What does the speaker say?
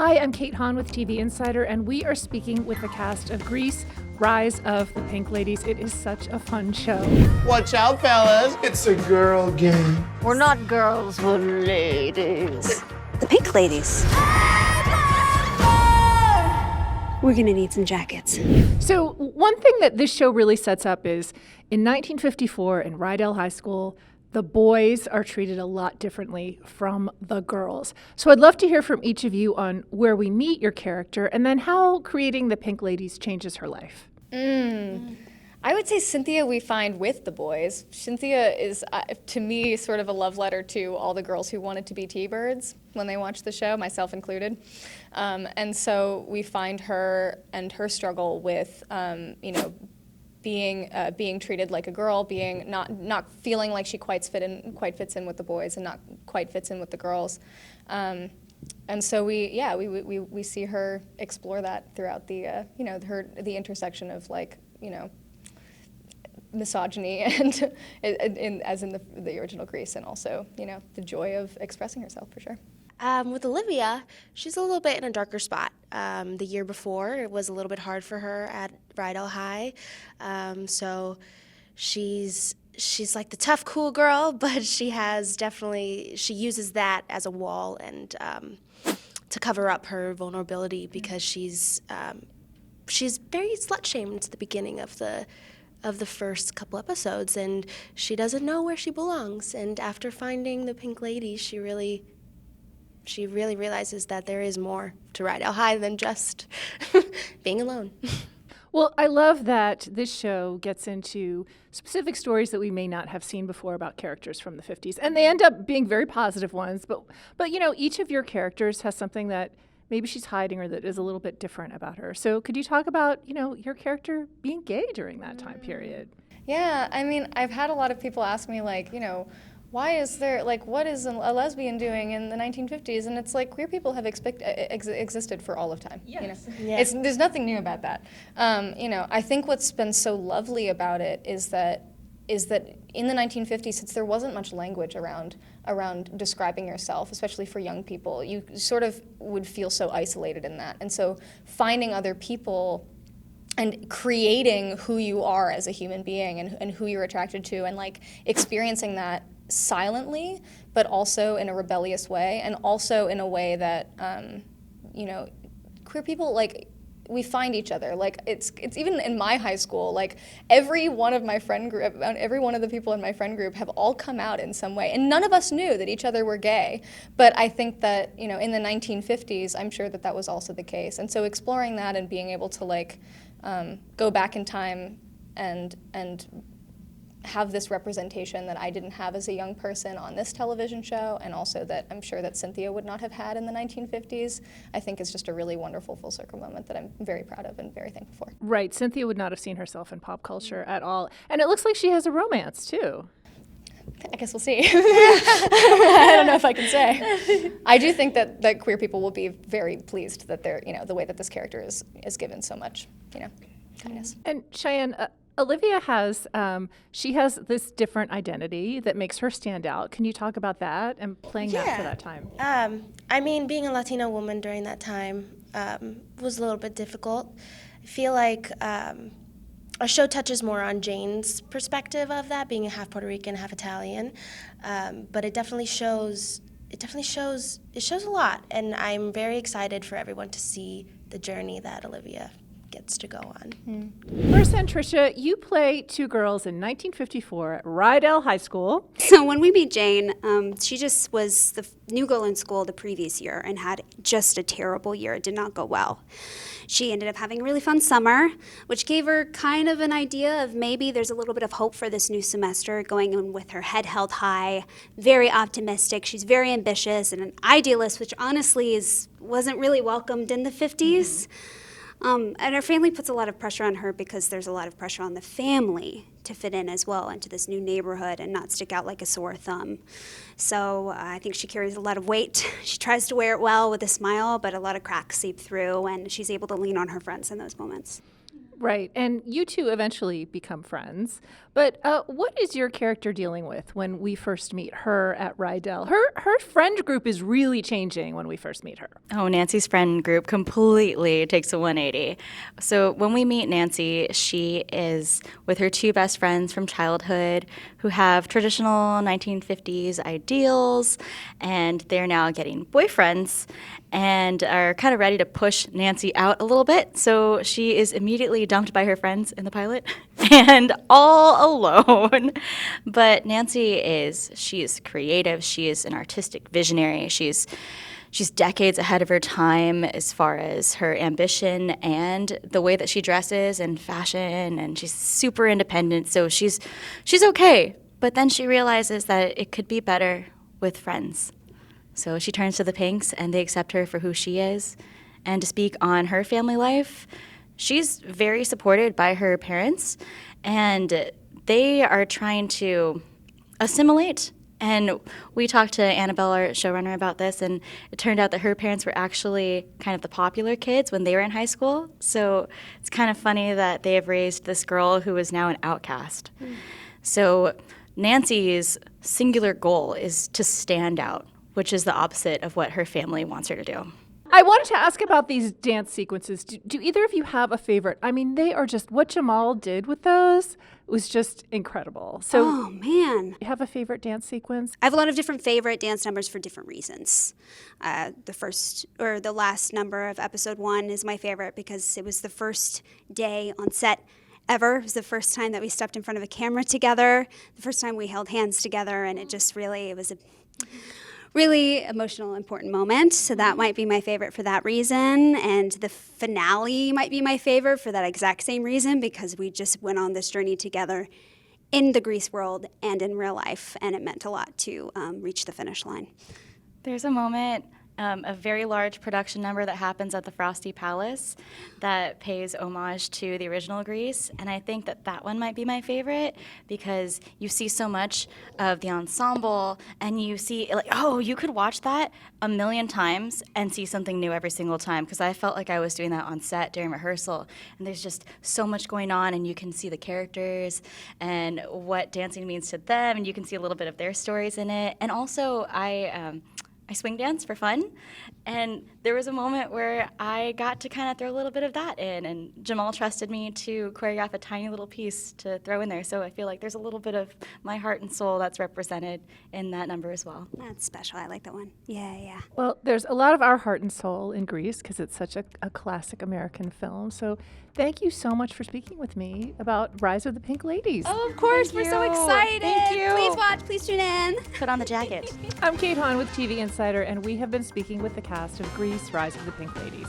Hi, I'm Kate Hahn with TV Insider, and we are speaking with the cast of Grease, Rise of the Pink Ladies. It is such a fun show. Watch out, fellas. It's a girl game. We're not girls, we're ladies. The Pink Ladies. We're gonna need some jackets. So one thing that this show really sets up is in 1954 in Rydell High School, the boys are treated a lot differently from the girls. So I'd love to hear from each of you on where we meet your character and then how creating the Pink Ladies changes her life. I would say Cynthia we find with the boys. Cynthia is, to me, sort of a love letter to all the girls who wanted to be T-Birds when they watched the show, myself included. And so we find her and her struggle with, being treated like a girl, being not feeling like she quite fits in with the boys and not quite fits in with the girls. And so we see her explore that throughout the the intersection of misogyny and as in the original Grease, and also the joy of expressing herself for sure. With Olivia, she's a little bit in a darker spot. The year before, it was a little bit hard for her at Rydell High. So she's like the tough, cool girl, but she uses that as a wall and to cover up her vulnerability because she's very slut-shamed at the beginning of the first couple episodes, and she doesn't know where she belongs. And after finding the Pink Lady, she really realizes that there is more to Rydell High than just being alone. Well, I love that this show gets into specific stories that we may not have seen before about characters from the 50s. And they end up being very positive ones. But each of your characters has something that maybe she's hiding or that is a little bit different about her. So could you talk about, your character being gay during that time period? Yeah, I mean, I've had a lot of people ask me, why is there, what is a lesbian doing in the 1950s? And it's queer people have existed for all of time. Yes. Yeah. There's nothing new about that. I think what's been so lovely about it is that in the 1950s, since there wasn't much language around describing yourself, especially for young people, you sort of would feel so isolated in that. And so finding other people and creating who you are as a human being and who you're attracted to, and experiencing that silently, but also in a rebellious way, and also in a way that queer people we find each other. It's even in my high school, every one of my friend group, every one of the people in my friend group have all come out in some way, and none of us knew that each other were gay. But I think that in the 1950s, I'm sure that was also the case. And so exploring that and being able to go back in time and have this representation that I didn't have as a young person on this television show, and also that I'm sure that Cynthia would not have had in the 1950s, I think is just a really wonderful full circle moment that I'm very proud of and very thankful for. Right, Cynthia would not have seen herself in pop culture at all. And it looks like she has a romance, too. I guess we'll see. I don't know if I can say. I do think that queer people will be very pleased that they're, the way that this character is given so much, kindness. And Cheyenne, Olivia has this different identity that makes her stand out. Can you talk about that and playing that for that time? Being a Latino woman during that time was a little bit difficult. I feel like our show touches more on Jane's perspective of that, being a half Puerto Rican, half Italian, but it definitely shows. It shows a lot, and I'm very excited for everyone to see the journey that Olivia gets to go on. Marissa and Tricia, you play two girls in 1954 at Rydell High School. So when we meet Jane, she just was the new girl in school the previous year and had just a terrible year. It did not go well. She ended up having a really fun summer, which gave her kind of an idea of maybe there's a little bit of hope for this new semester, going in with her head held high, very optimistic. She's very ambitious and an idealist, which honestly wasn't really welcomed in the 50s. And her family puts a lot of pressure on her because there's a lot of pressure on the family to fit in as well into this new neighborhood and not stick out like a sore thumb. So I think she carries a lot of weight. She tries to wear it well with a smile, but a lot of cracks seep through, and she's able to lean on her friends in those moments. Right, and you two eventually become friends, But what is your character dealing with when we first meet her at Rydell? Her friend group is really changing when we first meet her. Oh, Nancy's friend group completely takes a 180. So when we meet Nancy, she is with her two best friends from childhood who have traditional 1950s ideals, and they're now getting boyfriends and are kind of ready to push Nancy out a little bit. So she is immediately dumped by her friends in the pilot and all alone. But she's creative. She is an artistic visionary. She's decades ahead of her time as far as her ambition and the way that she dresses and fashion, and she's super independent. So she's okay. But then she realizes that it could be better with friends. So she turns to the Pinks, and they accept her for who she is. And to speak on her family life, she's very supported by her parents, and they are trying to assimilate. And we talked to Annabelle, our showrunner, about this, and it turned out that her parents were actually kind of the popular kids when they were in high school. So it's kind of funny that they have raised this girl who is now an outcast. So Nancy's singular goal is to stand out, which is the opposite of what her family wants her to do. I wanted to ask about these dance sequences. Do either of you have a favorite? I mean, they are just, what Jamal did with those was just incredible. So, Oh, man. you have a favorite dance sequence? I have a lot of different favorite dance numbers for different reasons. The last number of episode 1 is my favorite because it was the first day on set ever. It was the first time that we stepped in front of a camera together, the first time we held hands together, and it was a really emotional, important moment. So that might be my favorite for that reason. And the finale might be my favorite for that exact same reason, because we just went on this journey together in the Grease world and in real life, and it meant a lot to reach the finish line. There's a moment, a very large production number that happens at the Frosty Palace that pays homage to the original Grease, and I think that one might be my favorite because you see so much of the ensemble, and you see, you could watch that a million times and see something new every single time, because I felt like I was doing that on set during rehearsal, and there's just so much going on, and you can see the characters and what dancing means to them, and you can see a little bit of their stories in it, and also I swing dance for fun, and there was a moment where I got to kind of throw a little bit of that in, and Jamal trusted me to choreograph a tiny little piece to throw in there, so I feel like there's a little bit of my heart and soul that's represented in that number as well. That's special. I like that one. Yeah. Well, there's a lot of our heart and soul in Grease because it's such a classic American film. So thank you so much for speaking with me about Rise of the Pink Ladies. Oh, of course. We're so excited. Thank you. Please watch. Please tune in. Put on the jacket. I'm Kate Hahn with TV Insider, and we have been speaking with the cast of Grease, Rise of the Pink Ladies.